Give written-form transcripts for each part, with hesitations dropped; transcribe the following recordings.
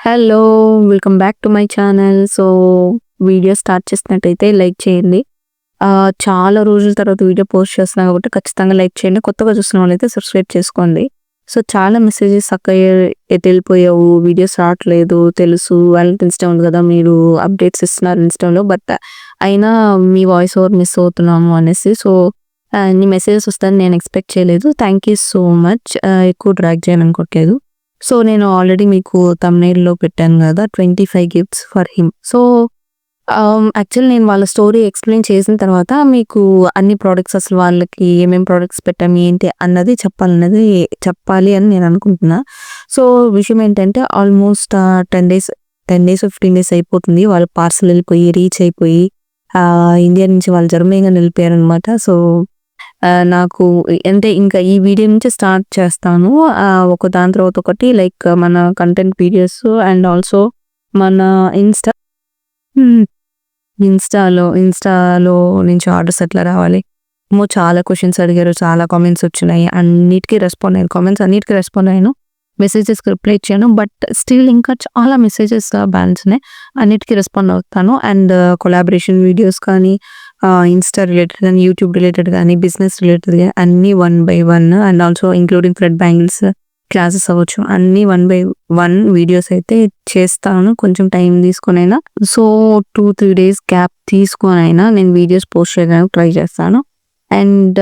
Hello! Welcome back to my channel. Video start చేసినట్టయితే like చేయండి. చాలా రోజుల తర్వాత వీడియో పోస్ట్ చేస్తున్నా కాబట్టి ఖచ్చితంగా లైక్ చేయండి. కొత్తగా చూస్తున్న వాళ్ళైతే సబ్స్క్రైబ్ చేసుకోండి. చాలా మెసేజెస్ "అక్క ఎటెళ్ళిపోయావు? వీడియోస్ రావట్లేదు తెలుసు. వాలెంటైన్స్ డే ఉంది కదా! మీరు అప్డేట్స్ ఇస్తున్నారు ఇన్‌స్టాలో. అయినా మీ వాయిస్ ఓవర్ మిస్ అవుతున్నాము" అనేసి. ఇన్ని మెసేజెస్ వస్తాయని నేను ఎక్స్‌పెక్ట్ చేయలేదు. Thank you so much. ఎక్కువ డ్రాగ్ చేయాలనుకోవట్లేదు. నేను ఆల్రెడీ మీకు థంబ్‌నెయిల్‌లో పెట్టాను గదా! 25 గిఫ్ట్స్ ఫర్ హిమ్. యాక్చువల్లీ నేను వాళ్ళ స్టోరీ ఎక్స్‌ప్లెయిన్ చేసిన తర్వాత మీకు అన్ని ప్రొడక్ట్స్ అసలు వాళ్ళకి ఏమేం ప్రొడక్ట్స్ పెట్టాము, ఏంటి అన్నది చెప్పాలి అని నేను అనుకుంటున్నా. విషయం ఏంటంటే ఆల్మోస్ట్ 10 డేస్, 15 డేస్ అయిపోతుంది. వాళ్ళ పార్సెల్ వెళ్ళిపోయి, రీచ్ అయిపోయి ఇండియా నుంచి వాళ్ళు జర్మనీగాని వెళ్ళిపోయారనమాట. నాకు అంటే ఇంకా ఈ వీడియో నుంచి స్టార్ట్ చేస్తాను. ఒక దాని తర్వాత ఒకటి లైక్ మన కంటెంట్ వీడియోస్ అండ్ ఆల్సో మన ఇన్‌స్టా హ్మ్. ఇన్‌స్టాలో నుంచి ఆర్డర్స్ ఎట్లా రావాలి? చాలా క్వెషన్స్ అడిగారు. చాలా కామెంట్స్ వచ్చినాయి. అన్నిటికి రెస్పాండ్ అయ్యాను. కామెంట్స్ అన్నిటికి రెస్పాండ్ అయ్యాను. మెసేజెస్‌కి రిప్లై ఇచ్చాను. స్టిల్ ఇంకా చాలా మెసేజెస్ బ్యాలెన్స్ ఉన్నాయి. అన్నిటికి రెస్పాండ్ అవుతాను. అండ్ కొలాబరేషన్ వీడియోస్ కానీ, ఇన్‌స్టా రిలేటెడ్ గానీ, యూట్యూబ్ రిలేటెడ్ గానీ, బిజినెస్ రిలేటెడ్ గానీ అన్నీ one by one and also including thread bangles classes అవ్వచ్చు. అన్నీ వన్ బై వన్ వీడియోస్ అయితే చేస్తాను. కొంచెం టైం తీసుకొనైనా. 2, 3 డేస్ గ్యాప్ తీసుకొనైనా నేను వీడియోస్ పోస్ట్ చేయడానికి ట్రై చేస్తాను. అండ్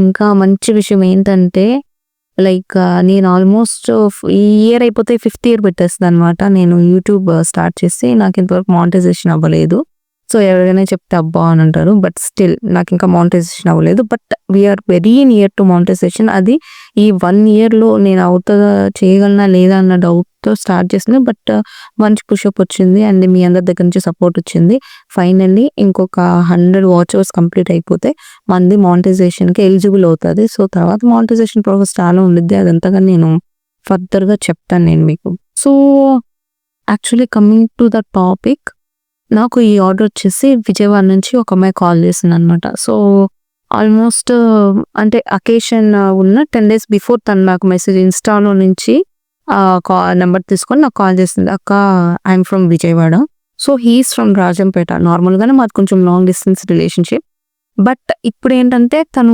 ఇంకా మంచి విషయం ఏంటంటే లైక్ నేను ఆల్మోస్ట్ ఈ ఇయర్ అయిపోతే 5th ఇయర్ పెట్టేస్తాననమాట. నేను యూట్యూబ్ స్టార్ట్ చేసి నాకు ఇంతవరకు మానిటైజేషన్ అవ్వలేదు. ఎవరైనా చెప్తే అబ్బా! అని అంటారు. స్టిల్ నాకింకా మానిటైజేషన్ అవ్వలేదు. We are very near to monetization. అది ఈ 1 ఇయర్‌లో నేను చేయగలనా లేదా అన్న డౌట్‌తో స్టార్ట్ చేసింది. మంచి పుషప్ వచ్చింది. అండ్ మీ అందరి దగ్గర నుంచి సపోర్ట్ వచ్చింది. ఫైనల్లీ ఇంకొక 100 వాచ్ అవర్స్ కంప్లీట్ అయిపోతే మనది మానిటైజేషన్‌కి ఎలిజిబుల్ అవుతది. తర్వాత మానిటైజేషన్ ప్రాసెస్ చాలా ఉండిద్ది. అదంతగా నేను ఫర్దర్‌గా చెప్తాను నేను మీకు. Actually coming to the topic, నాకు ఈ ఆర్డర్ వచ్చేసి విజయవాడ నుంచి ఒక అమ్మాయి కాల్ చేసిందనమాట. ఆల్మోస్ట్ అంటే అకేషన్ ఉన్న 10 డేస్ బిఫోర్ తను నాకు మెసేజ్ ఇన్‌స్టాలో నుంచి నంబర్ తీసుకొని నాకు కాల్ చేసింది. "అక్క, I'm from Vijayawada. He is from Rajampet." నార్మల్‌గానే మాది కొంచెం లాంగ్ డిస్టెన్స్ రిలేషన్‌షిప్. ఇప్పుడేంటంటే తను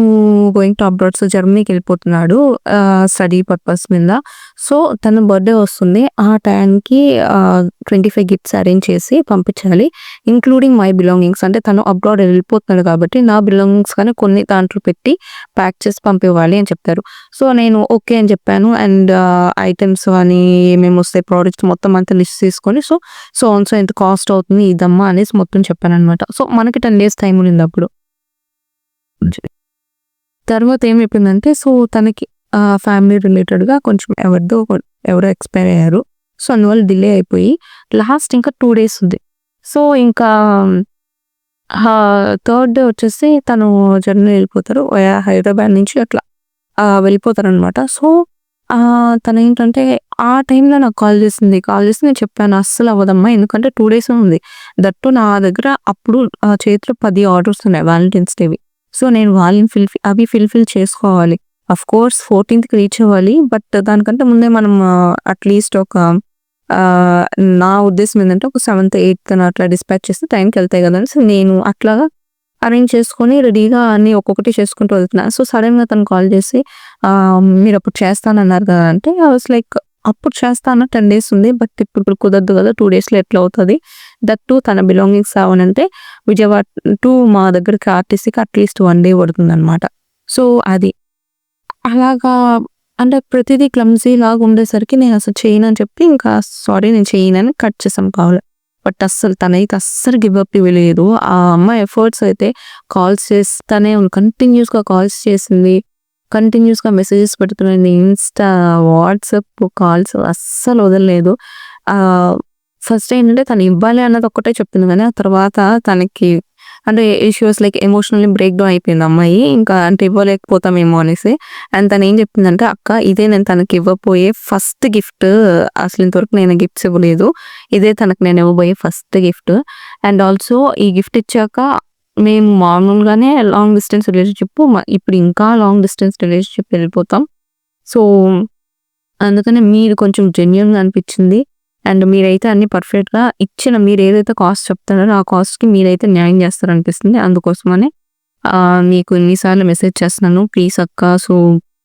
గోయింగ్ టు అబ్రాడ్. జర్మనీకి వెళ్ళిపోతున్నాడు స్టడీ పర్పస్ మీద. తన బర్త్‌డే వస్తుంది. ఆ టైంకి 25 గిఫ్ట్స్ అరేంజ్ చేసి పంపించాలి. Including my belongings. అంటే తను అబ్రాడ్ వెళ్ళిపోతున్నాడు కాబట్టి నా బిలాంగింగ్స్ కానీ కొన్ని దాంట్లో పెట్టి ప్యాక్ చేసి పంపివ్వాలి అని చెప్తారు. నేను ఓకే అని చెప్పాను. అండ్ ఐటెమ్స్ అని ఏమేమి వస్తాయి, ప్రోడక్ట్స్ మొత్తం అంతా లిస్ట్ తీసుకొని ఎంత కాస్ట్ అవుతుంది ఇదమ్మా అనేసి మొత్తం చెప్పాననమాట. మనకి 10 డేస్ టైం ఉండింది అప్పుడు. తర్వాత ఏమైపోయిందంటే తనకి ఫ్యామిలీ రిలేటెడ్‌గా కొంచెం ఎవరో ఎక్స్‌పైర్ అయ్యారు. అందువల్ల డిలే అయిపోయి లాస్ట్ ఇంకా 2 డేస్ ఉంది. ఇంకా థర్డ్ డే వచ్చేసి తను జర్మనీ వెళ్ళిపోతారు. హైదరాబాద్ నుంచి అట్లా వెళ్ళిపోతారనమాట. తనేంటంటే ఆ టైంలో నాకు కాల్ చేసింది. కాల్ చేసి నేను చెప్పాను అస్సలు అవ్వదమ్మా. ఎందుకంటే 2 డేసే ఉంది. దట్ టూ నా దగ్గర అప్పుడు చేతిలో 10 ఆర్డర్స్ ఉన్నాయి వాలెంటైన్స్ డేవి. నేను వాళ్ళని అవి ఫుల్‌ఫిల్ చేసుకోవాలి. ఆఫ్‌కోర్స్ 14థ్‌కి రీచ్ అవ్వాలి. దానికంటే ముందే మనం అట్‌లీస్ట్ ఒక నా ఉద్దేశం ఏంటంటే ఒక 7థ్, 8థ్ అట్లా డిస్పాచ్ చేస్తే టైంకి వెళ్తాయి కదా! అని నేను అట్లాగా అరేంజ్ చేసుకొని రెడీగా అన్నీ ఒక్కొక్కటి చేసుకుంటూ వెళ్తున్నా. సడెన్‌గా తను కాల్ చేసి మీరప్పుడు చేస్తానన్నారు కదా! అంటే ఐ వాస్ లైక్ అప్పుడు చేస్తా అన్న 10 డేస్ ఉంది. ఇప్పుడు కుదరదు కదా! 2 డేస్‌లో ఎట్లా అవుతది? దట్ టూ తన బిలాంగింగ్స్ అవ్వనంటే విజయవాడ టు మా దగ్గరికి ఆర్టీసీకి అట్‌లీస్ట్ 1 డే పడుతుందనమాట. అది. అలాగా అంటే ప్రతిదీ క్లమ్జీ లాగా ఉండేసరికి నేను అసలు చేయనని చెప్పి ఇంకా సారీ నేను చేయనని కట్ చేసాం కాల్. తనైతే అస్సలు గివ్ అప్ ఇవ్వలేదు. ఆ అమ్మాయి ఎఫర్ట్స్ అయితే కాల్స్ చేస్తానే కంటిన్యూస్‌గా కాల్స్ చేసింది. కంటిన్యూస్‌గా మెసేజెస్ పెడుతుంది. ఇన్‌స్టా, వాట్సాప్ కాల్స్ అస్సలు వదలలేదు. ఫస్ట్ ఏంటంటే తను ఇవ్వాలి అన్నది ఒక్కటే చెప్పింది కానీ ఆ తర్వాత తనకి అంటే she was like emotionally break down అయిపోయింది అమ్మాయి. ఇంకా అంటే ఇవ్వలేకపోతామేమో అనేసి. అండ్ తనేం చెప్పిందంటే అక్క ఇదే నేను తనకి ఇవ్వబోయే ఫస్ట్ గిఫ్ట్. అసలు ఇంతవరకు నేను గిఫ్ట్స్ ఇవ్వలేదు. ఇదే తనకు నేను ఇవ్వబోయే ఫస్ట్ గిఫ్ట్. అండ్ ఆల్సో ఈ గిఫ్ట్ ఇచ్చాక మేము మామూలుగానే లాంగ్ డిస్టెన్స్ రిలేషన్‌షిప్. ఇప్పుడు ఇంకా లాంగ్ డిస్టెన్స్ రిలేషన్‌షిప్ వెళ్ళిపోతాం. సో, అందుకనే మీది కొంచెం జెన్యూన్‌గా అనిపించింది. అండ్ మీరైతే అన్ని పర్ఫెక్ట్‌గా ఇచ్చిన మీరేదైతే కాస్ట్ చెప్తున్నారో ఆ కాస్ట్‌కి మీరైతే న్యాయం చేస్తారనిపిస్తుంది. అందుకోసమనే మీకు ఇన్ని సార్లు మెసేజ్ చేస్తున్నాను. ప్లీజ్ అక్క సో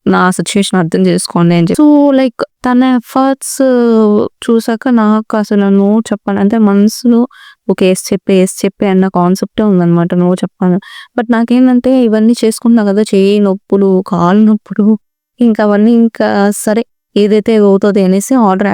నా సిట్యుయేషన్ అర్థం చేసుకోండి అని చెప్పి. సో లైక్ తన ఎఫర్ట్స్ చూసాక నాకు అసలు నో చెప్పాలి అంటే మనసులో ఓకే. యెస్ చెప్పే అన్న కాన్సెప్టే ఉందనమాట. నో చెప్పాను. బట్ నాకేందంటే ఇవన్నీ చేసుకుంటున్నా కదా! చెయ్యి నొప్పులు, కాళ్ళు నొప్పులు ఇంకా అవన్నీ ఇంకా సరే ఏదైతే అవుతది అనేసి ఆర్డర్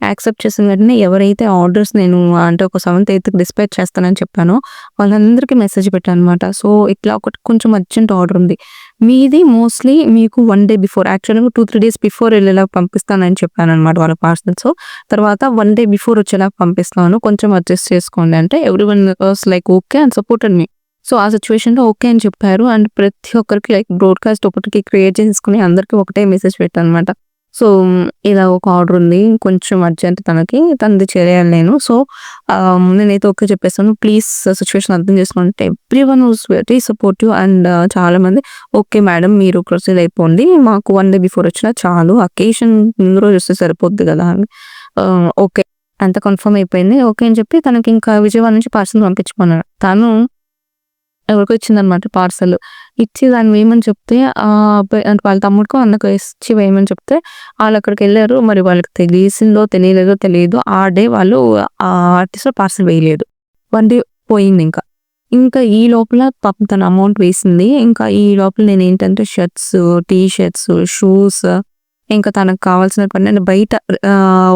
యాక్సెప్ట్ చేసిన వెంటనే ఎవరైతే ఆర్డర్స్ నేను అంటే ఒక 7th, 8థ్‌కి డిస్పాచ్ చేస్తానని చెప్పానో వాళ్ళందరికీ మెసేజ్ పెట్టాననమాట. సో, ఇట్లా ఒకటి కొంచెం అర్జెంట్ ఆర్డర్ ఉంది. మీది మోస్ట్‌లీ మీకు 1 డే బిఫోర్ యాక్చువల్‌గా 2, 3 డేస్ బిఫోర్ ఎళ్ళేలాగా పంపిస్తానని చెప్పాననమాట వాళ్ళ పార్సెల్స్. తర్వాత 1 డే బిఫోర్ వచ్చేలాగా పంపిస్తాను. కొంచెం అడ్జస్ట్ చేసుకోండి అంటే everyone was like okay and supported me. So, ఆ సిట్యుయేషన్‌లో ఓకే అని చెప్పారు. అండ్ ప్రతి ఒక్కరికి లైక్ బ్రాడ్‌కాస్ట్ ఒకటికి క్రియేట్ చేసుకొని అందరికి ఒకటే మెసేజ్ పెట్టాననమాట. సో, ఇలా ఒక ఆర్డర్ ఉంది. కొంచెం అర్జెంట్ తనది చేయాలి నేను. సో, నేనైతే ఓకే చెప్పేసాను. ప్లీజ్ సిట్యుయేషన్ అర్థం చేసుకోండి అంటే everyone was very supportive and చాలామంది ఓకే మేడం మీరు ప్రొసీడ్ అయిపోండి. మాకు 1 డే బిఫోర్ వచ్చినా చాలు. అకేషన్ ముందు రోజు వస్తే సరిపోద్ది గదా! అని. ఓకే. అంతా కన్ఫర్మ్ అయిపోయింది. ఓకే అని చెప్పి తనకింకా విజయవాడ నుంచి పార్సెల్ పంపించమన్నాను. తను ఎవరికో ఇచ్చిందనమాట పార్సెల్. ఇచ్చి దాన్ని వేయమని చెప్తే అబ్బాయి అంటే వాళ్ళ తమ్ముడికో, అన్నకో ఇచ్చి వేయమని చెప్తే ఆళ్ళక్కడికెళ్లారు. మరి వాళ్ళకి తెలిసిందో తెలియలేదో తెలీదు. ఆ డే వాళ్ళు ఆ ఆర్టిస్ట్ పార్సెల్ వేయలేదు. 1 డే పోయిందింక. ఇంకా ఈ లోపల పాపం తను అమౌంట్ వేసింది. ఇంకా ఈ లోపల నేనేంటంటే షర్ట్స్, టీ షర్ట్స్, షూస్ ఇంకా తనకు కావాల్సినటువన్నీ నేను బయట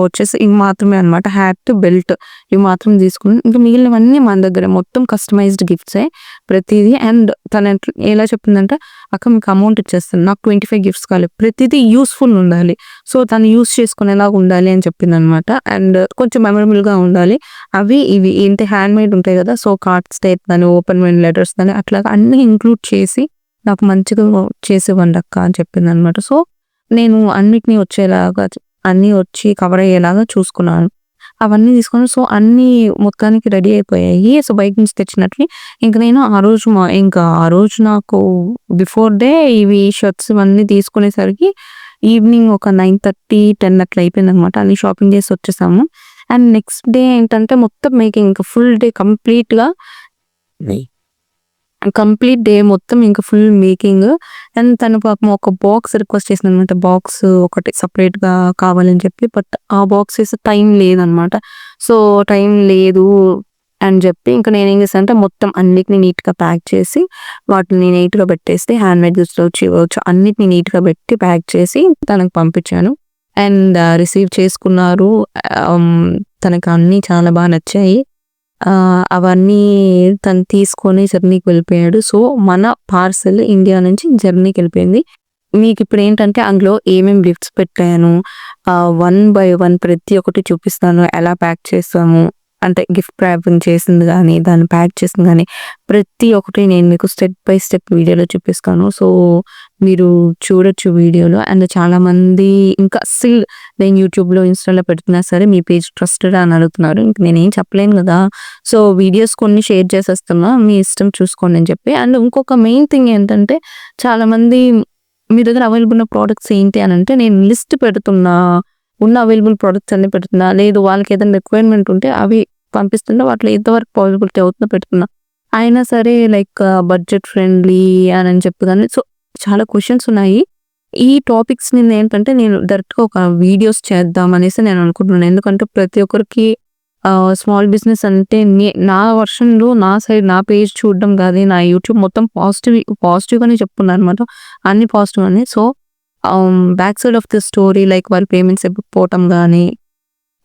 వచ్చేసి ఇవి మాత్రమే అనమాట. హ్యాట్, బెల్ట్ ఇవి మాత్రం తీసుకుని ఇంకా మిగిలినవన్నీ మన దగ్గరే మొత్తం కస్టమైజ్డ్ గిఫ్ట్సే ప్రతీదీ. అండ్ తను ఎలా చెప్పిందంటే, "అక్క మీకు అమౌంట్ ఇచ్చేస్తాను. నాకు 25 గిఫ్ట్స్ కావాలి. ప్రతీదీ యూజ్‌ఫుల్ ఉండాలి. సో, తను యూజ్ చేసుకునేలాగా ఉండాలి" అని చెప్పిందనమాట. అండ్ కొంచెం మెమరబుల్‌గా ఉండాలి. అవి ఇవి ఏంటి హ్యాండ్‌మేడ్ ఉంటాయి కదా! సో, కార్డ్స్ టైప్ గాని, ఓపెన్ మైండ్ లెటర్స్ గాని అట్లాగా అన్నీ ఇంక్లూడ్ చేసి నాకు మంచిగా చేసివ్వండక్క అని చెప్పిందనమాట. సో, నేను అన్నిటిని వచ్చేలాగా అన్నీ వచ్చి కవర్ అయ్యేలాగా చూసుకున్నాను. అవన్నీ తీసుకొని సో, అన్నీ మొత్తానికి రెడీ అయిపోయాయి. సో, బయట నుంచి తెచ్చినటివి. ఇంక నేను ఆ రోజు నాకు బిఫోర్ డే ఇవి షర్ట్స్ ఇవన్నీ తీసుకునేసరికి ఈవినింగ్ ఒక 9:30, 10 అట్లా అయిపోయిందనమాట. అన్ని షాపింగ్ చేసి వచ్చేసాము. అండ్ నెక్స్ట్ డే ఏంటంటే మొత్తం మేకింగ్ ఇంక ఫుల్ డే కంప్లీట్ డే మొత్తం ఇంకా ఫుల్ మేకింగ్. అండ్ తను పాపం ఒక బాక్స్ రిక్వెస్ట్ చేసిందనమాట. బాక్స్ ఒకటి సెపరేట్‌గా కావాలని చెప్పి. బట్ ఆ బాక్సెస్ టైం లేదనమాట. సో, టైం లేదు అని చెప్పి ఇంక నేనేం చేశానంటే మొత్తం అన్నిటిని నీట్‌గా ప్యాక్ చేసి వాటిని నీట్‌గా పెట్టేసి హ్యాండ్‌మేడ్ గిఫ్ట్స్ ఇవ్వచ్చు అన్నిటిని నీట్‌గా పెట్టి ప్యాక్ చేసి తనకు పంపించాను. అండ్ రిసీవ్ చేసుకున్నారు. తనకు అన్నీ చాలా బా నచ్చాయి. అవన్నీ తను తీసుకొని జర్నీకి వెళ్ళిపోయాడు. సో, మన పార్సెల్ ఇండియా నుంచి జర్నీకెళ్ళిపోయింది. మీకిప్పుడేంటంటే అందులో ఏమేం గిఫ్ట్స్ పెట్టాను, వన్ బై వన్ ప్రతి ఒక్కటి చూపిస్తాను. ఎలా ప్యాక్ చేసాము, అంటే గిఫ్ట్ ర్యాపింగ్ చేసింది గానీ, దాన్ని ప్యాక్ చేసింది గానీ, ప్రతి ఒక్కటి నేను మీకు స్టెప్ బై స్టెప్ వీడియోలో చూపిస్తాను. సో, మీరు చూడొచ్చు వీడియోలో. అండ్ చాలామంది ఇంకా స్టిల్ నేను యూట్యూబ్‌లో, ఇన్‌స్టాలో పెడుతున్నా సరే మీ పేజ్ ట్రస్టెడా అని అడుగుతున్నారు. ఇంక నేనేం చెప్పలేను గదా! సో, వీడియోస్ కొన్ని షేర్ చేసేస్తున్నా. మీ ఇష్టం చూసుకోండి అని చెప్పి. అండ్ ఇంకొక మెయిన్ థింగ్ ఏంటంటే చాలామంది మీ దగ్గర అవైలబుల్ ఉన్న ప్రొడక్ట్స్ ఏంటి అనంటే నేను లిస్ట్ పెడుతున్నా. ఉన్న అవైలబుల్ ప్రొడక్ట్స్ అన్నీ పెడుతున్నా. లేదు వాళ్ళకేదైనా రిక్వైర్మెంట్ ఉంటే అవి పంపిస్తున్నా. వాటిలో ఎంతవరకు పాసిబిలిటీ అవుతుందో పెడుతున్నా. అయినా సరే లైక్ బడ్జెట్ ఫ్రెండ్లీ అని చెప్పి గాని సో, చాలా క్వెషన్స్ ఉన్నాయి. ఈ టాపిక్స్ మీద ఏంటంటే నేను డైరెక్ట్‌గా ఒక వీడియోస్ చేద్దాం అనేసి నేను అనుకుంటున్నాను. ఎందుకంటే ప్రతి ఒక్కరికి స్మాల్ బిజినెస్ అంటే నా వర్షన్‌లో నా సైడ్ నా పేజ్ చూడడం గాని, నా యూట్యూబ్ మొత్తం పాజిటివ్‌గానే చెప్తున్నాననమాట. అన్ని పాజిటివ్ అని. So, back side of the story like వాళ్ళ పేమెంట్స్ ఇవ్వకపోవటం గాని,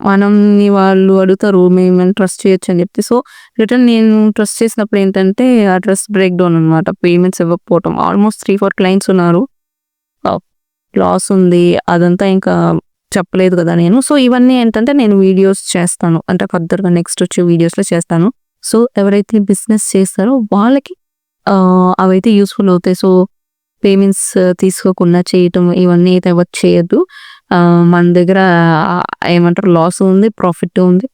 మనల్ని వాళ్ళు అడుగుతారు మేమేమైనా ట్రస్ట్ చేయొచ్చు అని చెప్పి. సో, రిటర్న్ నేను ట్రస్ట్ చేసినప్పుడు ఏంటంటే ఆ ట్రస్ట్ బ్రేక్ డౌన్ అనమాట. పేమెంట్స్ ఇవ్వకపోవటం. ఆల్మోస్ట్ 3, 4 క్లయింట్స్ ఉన్నారు. లాస్ ఉంది. అదంతా ఇంకా చెప్పలేదు కదా నేను. సో, ఇవన్నీ ఏంటంటే నేను వీడియోస్ చేస్తాను. అంటే ఫర్దర్‌గా నెక్స్ట్ వచ్చే వీడియోస్‌లో చేస్తాను. సో, ఎవరైతే బిజినెస్ చేస్తారో వాళ్ళకి అవైతే యూజ్‌ఫుల్ అవుతాయి. సో, పేమెంట్స్ తీసుకోకుండా చేయటం ఇవన్నీ అయితే ఎవరు చేయొద్దు. మన దగ్గర ఏమంటారు లాస్ ఉంది, ప్రాఫిట్ ఉంది.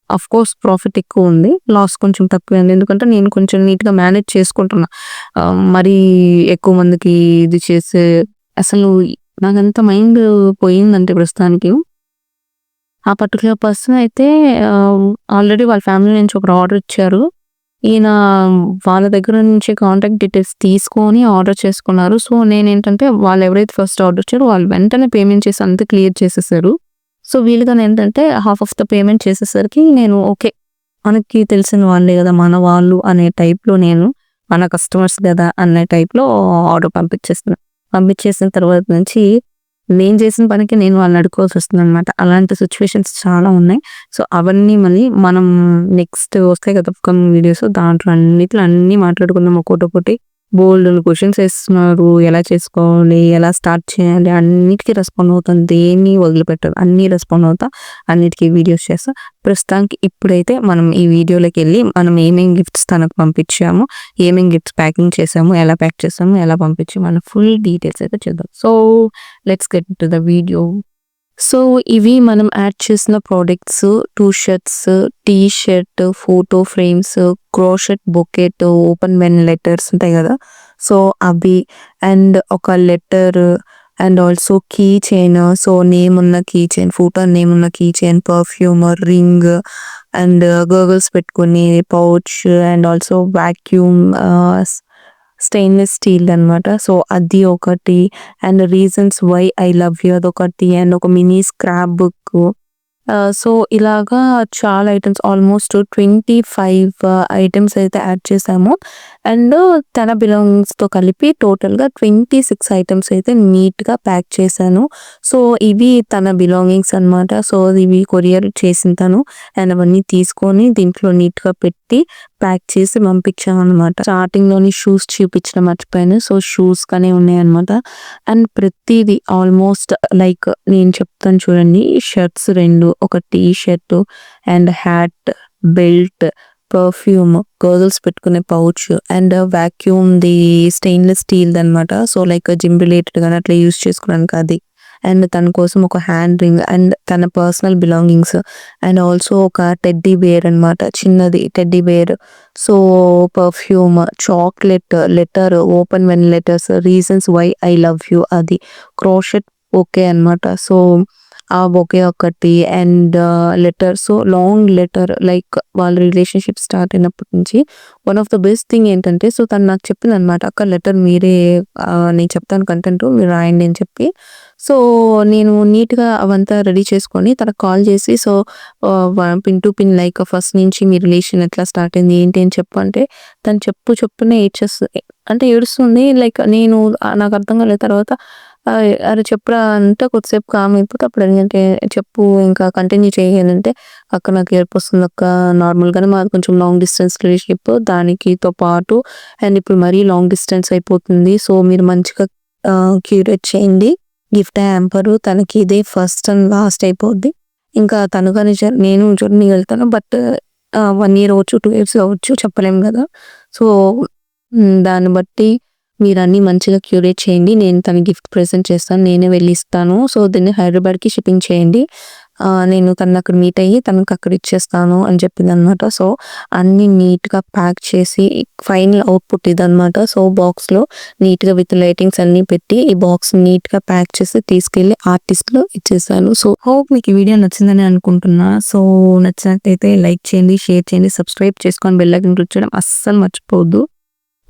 Of course profit ఎక్కువుంది. లాస్ కొంచెం తక్కువే ఉంది. ఎందుకంటే నేను కొంచెం నీట్‌గా మేనేజ్ చేసుకుంటున్నా. మరీ ఎక్కువ మందికి ఇది చేసే అసలు నాకంత మైండ్ పోయిందంటే ప్రస్తుతానికి ఆ పర్టిక్యులర్ పర్సన్ అయితే ఆల్రెడీ వాళ్ళ ఫ్యామిలీ నుంచి ఒకరు ఆర్డర్ ఇచ్చారు. ఈయన వాళ్ళ దగ్గర నుంచి కాంటాక్ట్ డీటెయిల్స్ తీసుకొని ఆర్డర్ చేసుకున్నారు. సో, నేనేంటంటే వాళ్ళు ఎవరైతే ఫస్ట్ ఆర్డర్ ఇచ్చారో వాళ్ళు వెంటనే పేమెంట్ చేసి అంతా క్లియర్ చేసేసారు. సో, వీళ్ళుగానేంటంటే హాఫ్ ఆఫ్ ద పేమెంట్ చేసేసరికి నేను ఓకే. మనకి తెలిసిన వాళ్ళే గదా! మన వాళ్ళు అనే టైప్‌లో నేను మన కస్టమర్స్ గదా! అనే టైప్‌లో ఆర్డర్ పంపించేస్తున్నా. పంపించేసిన తర్వాత నుంచి నేను చేసిన పనికి నేను వాళ్ళని అడుక్కోవాల్సొస్తుందనమాట. అలాంటి సిట్యుయేషన్స్ చాలా ఉన్నాయి. సో, అవన్నీ మళ్ళీ మనం నెక్స్ట్ వస్తాయి కదా! అప్‌కమింగ్ వీడియోస్ దాంట్లో అన్నిట్లో అన్నీ మాట్లాడుకుందాం ఒక్కోటొక్కటి. బోలెడన్ని క్వెషన్స్ ఏస్తున్నారు. ఎలా చేసుకోవాలి? ఎలా స్టార్ట్ చేయాలి? అన్నిటికి రెస్పాండ్ అవుతాను. దేన్ని వదిలిపెట్టను. అన్నీ రెస్పాండ్ అవుతా. అన్నిటికి వీడియోస్ చేస్తా. ప్రస్తుతానికి ఇప్పుడైతే మనం ఈ వీడియోలోకెళ్ళి మనం ఏమేం గిఫ్ట్స్ తనకు పంపించాము, ఏమేం గిఫ్ట్స్ ప్యాకింగ్ చేసాము, ఎలా ప్యాక్ చేసాము, ఎలా పంపించాము అన్న ఫుల్ డీటెయిల్స్ అయితే చూద్దాం. So, let's get into the video. So, ఇవి మనం యాడ్ చేసిన products 2 shirts, T shirt, photo frames, crochet bouquet, open when letters ఉంటాయి గదా! సో, అవి అండ్ ఒక letter and also key chain. So, name ఉన్న కీ చైన్, ఫోటో నేమ్ ఉన్న key chain, perfume, ring and goggles పెట్టుకునే pouch and also vacuum stainless steel అనమాట. So, అది ఒకటి and reasons why I love you అదొకటి and ఒక mini scrap book. So, ఇలాగా చాలా ఐటెమ్స్ ఆల్మోస్ట్ 25 ఐటెమ్స్ అయితే యాడ్ చేశాము. అండ్ తన బిలాంగింగ్స్‌తో కలిపి టోటల్‌గా 26 ఐటెమ్స్ అయితే నీట్‌గా ప్యాక్ చేశాను. సో, ఇవి తన బిలాంగింగ్స్ అనమాట. సో, ఇవి కొరియర్ చేసింది తను. అండ్ అవన్నీ తీసుకొని దీంట్లో నీట్‌గా పెట్టి ప్యాక్ చేసి పంపించామనమాట. స్టార్టింగ్‌లోని షూస్ చూపించడం మర్చిపోయాను. సో, షూస్ కానీ ఉన్నాయన్నమాట. అండ్ ప్రతీది ఆల్మోస్ట్ లైక్ నేను చెప్తాను చూడండి. షర్ట్స్ 2, ఒక T shirt and hat, belt, perfume, girls పెట్టుకునే పౌచ్ అండ్ వాక్యూమ్‌ది స్టెయిన్‌లెస్ స్టీల్‌దనమాట. సో, లైక్ జిమ్ రిలేటెడ్ గాని అట్లా యూజ్ చేసుకోవడానికి అది. అండ్ తన కోసం ఒక హ్యాండ్ రింగ్ అండ్ తన పర్సనల్ బిలాంగింగ్స్ అండ్ ఆల్సో ఒక టెడ్డీ బేర్ అనమాట. చిన్నది teddy bear. So, perfume, chocolate, letter, open when letters, reasons why I love you అది. క్రోషెట్ బొకే అనమాట. సో, ఆ బొకే ఒకటి and letter. So, long letter like వాళ్ళ relationship start అయినప్పటి నుంచి one of the best thing ఏంటంటే so, తను నాకు చెప్పిందనమాట. అక్క లెటర్ మీరే నేను చెప్తాను కంటెంట్ మీరు రాయండి అని చెప్పి. సో, నేను నీట్‌గా అవంతా రెడీ చేసుకొని తనకు కాల్ చేసి so, pin to pin like first నుంచి మీ రిలేషన్ ఎట్లా స్టార్ట్ అయింది ఏంటి అని చెప్పు అంటే తను చెప్తూనే ఏడ్చేస్తుంది. అంటే ఏడుస్తుంది లైక్ నేను నాకు అర్థం కాలేదు తర్వాత అరే చెప్పురా అంటే కొద్దిసేపు కామ్ అయిపోతే అప్పుడు ఏంటంటే చెప్పు ఇంకా కంటిన్యూ చేయాలంటే అక్క నాకు ఏడుపొస్తుంది అక్క నార్మల్‌గానే మాది కొంచెం లాంగ్ డిస్టెన్స్ రిలేషన్‌షిప్ దానికితో పాటు అండ్ ఇప్పుడు మరీ లాంగ్ డిస్టెన్స్ అయిపోతుంది. సో, మీరు మంచిగా క్యూరేట్ చేయండి. గిఫ్ట్ హ్యాంపరు తనకి ఇదే ఫస్ట్ అండ్ లాస్ట్ అయిపోద్ది. ఇంకా తను గాని నేను జర్నీ వెళ్తాను. బట్ 1 ఇయర్ అవ్వచ్చు, 2 ఇయర్స్ అవ్వచ్చు చెప్పలేం గదా! సో, దాన్ని బట్టి మీరన్నీ మంచిగా క్యూరేట్ చేయండి. నేను తనకి గిఫ్ట్ ప్రెజెంట్ చేస్తాను. నేనే వెళ్ళి ఇస్తాను. సో, దీన్ని హైదరాబాద్‌కి షిప్పింగ్ చేయండి. నేను తనని అక్కడ మీట్ అయ్యి తనకి అక్కడ ఇచ్చేస్తాను అని చెప్పిందనమాట. సో, అన్నీ నీట్‌గా ప్యాక్ చేసి ఫైనల్ అవుట్‌పుట్ ఇదనమాట. సో, బాక్స్‌లో నీట్‌గా విత్ లైటింగ్స్ అన్నీ పెట్టి ఈ బాక్స్ నీట్‌గా ప్యాక్ చేసి తీసుకెళ్ళి ఆర్టిస్ట్‌లో ఇచ్చేసాను. సో, హోప్ మీకు ఈ వీడియో నచ్చిందని అనుకుంటున్నా. సో, నచ్చినట్టయితే లైక్ చేయండి, షేర్ చేయండి, సబ్స్క్రైబ్ చేసుకొని బెల్ ఐకాన్ క్లిక్ చేయడం అస్సలు మర్చిపోవద్దు.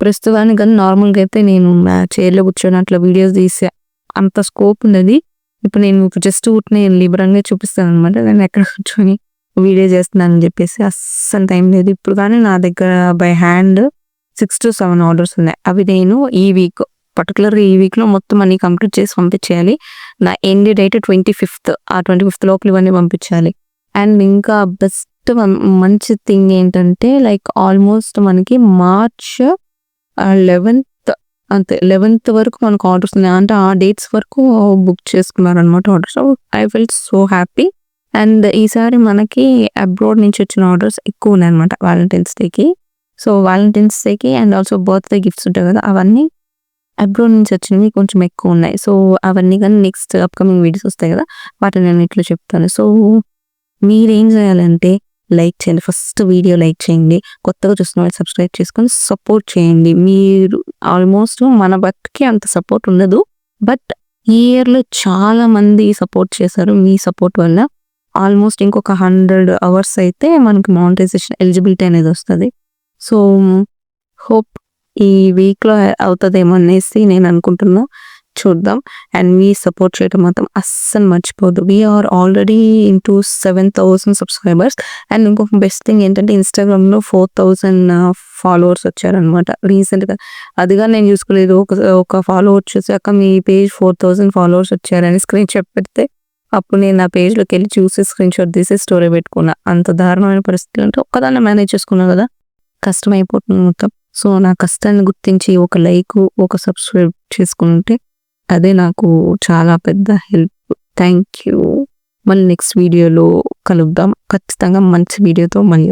ప్రస్తుతానికి కానీ నార్మల్‌గా అయితే నేను చైర్‌లో కూర్చొని అట్లా వీడియోస్ తీసే అంత స్కోప్ ఉన్నది. ఇప్పుడు నేను జస్ట్ ఊరికనే లిబరంగా చూపిస్తాననమాట. నేను ఎక్కడ కూర్చొని వీడియో చేస్తున్నానని చెప్పేసి అస్సలు టైం లేదు. ఇప్పుడు కానీ నా దగ్గర బై హ్యాండ్ 6-7 ఆర్డర్స్ ఉన్నాయి. అవి నేను ఈ వీక్ పర్టిక్యులర్‌గా ఈ వీక్‌లో మొత్తం అన్నీ కంప్లీట్ చేసి పంపించేయాలి. నా ఎండ్ డేట్ 25థ్. ఆ 25థ్ లోపల ఇవన్నీ పంపించాలి. అండ్ ఇంకా బెస్ట్ మంచి థింగ్ ఏంటంటే లైక్ ఆల్మోస్ట్ మనకి మార్చ్ 11థ్ అంతే 11థ్ వరకు మనకు ఆర్డర్స్ ఉన్నాయి. అంటే ఆ డేట్స్ వరకు బుక్ చేసుకున్నారనమాట orders. So, I felt so happy. And ఈసారి మనకి అబ్రాడ్ నుంచి వచ్చిన ఆర్డర్స్ ఎక్కువ ఉన్నాయన్నమాట వాలంటైన్స్ డేకి. సో, వాలంటైన్స్ డేకి అండ్ ఆల్సో బర్త్‌డే గిఫ్ట్స్ ఉంటాయి కదా! అవన్నీ అబ్రాడ్ నుంచి వచ్చినవి కొంచెం ఎక్కువ ఉన్నాయి. సో, అవన్నీ కానీ నెక్స్ట్ అప్‌కమింగ్ వీడియోస్ వస్తాయి కదా! వాటిని నేను ఇట్లా చెప్తాను. సో, మీరేం చేయాలంటే లైక్ చేయండి. ఫస్ట్ వీడియో లైక్ చేయండి. కొత్తగా చూస్తున్న వాళ్ళు సబ్స్క్రైబ్ చేసుకొని సపోర్ట్ చేయండి. మీరు ఆల్మోస్ట్ మన బట్టికి అంత సపోర్ట్ ఉండదు. బట్ ఈ ఇయర్‌లో చాలా మంది సపోర్ట్ చేశారు. మీ సపోర్ట్ వల్ల. ఆల్మోస్ట్ ఇంకొక 100 అవర్స్ అయితే మనకి మానిటైజేషన్ ఎలిజిబిలిటీ అనేది వస్తది. సో, హోప్ ఈ వీక్‌లో అవుతదేమో అనేసి నేను అనుకుంటున్నా. చూద్దాం. అండ్ మీ సపోర్ట్ చేయడం మాత్రం అస్సలు మర్చిపోవద్దు. We are already into 7,000 subscribers. And ఇంకొక బెస్ట్ థింగ్ ఏంటంటే ఇన్‌స్టాగ్రామ్‌లో 4,000 ఫాలోవర్స్ వచ్చారనమాట రీసెంట్‌గా. అది గాని నేను చూసుకోలేదు. ఒక ఫాలోవర్ చూసాక మీ పేజ్ 4,000 ఫాలోవర్స్ వచ్చారని స్క్రీన్‌షాట్ పెడితే అప్పుడు నేను నా పేజ్‌లోకెళ్ళి చూసి స్క్రీన్‌షాట్ తీసి స్టోరీ పెట్టుకున్నా. అంత దారుణమైన పరిస్థితులు అంటే ఒక్కదాన్నే మేనేజ్ చేసుకున్నా కదా! కష్టమైపోతుంది మొత్తం. సో, నా కష్టాన్ని గుర్తించి ఒక లైకు, ఒక సబ్స్క్రైబ్ చేసుకుంటే అదే నాకు చాలా పెద్ద హెల్ప్. Thank you. మళ్ళీ నెక్స్ట్ వీడియోలో కలుద్దాం. ఖచ్చితంగా మంచి వీడియోతో మళ్ళీ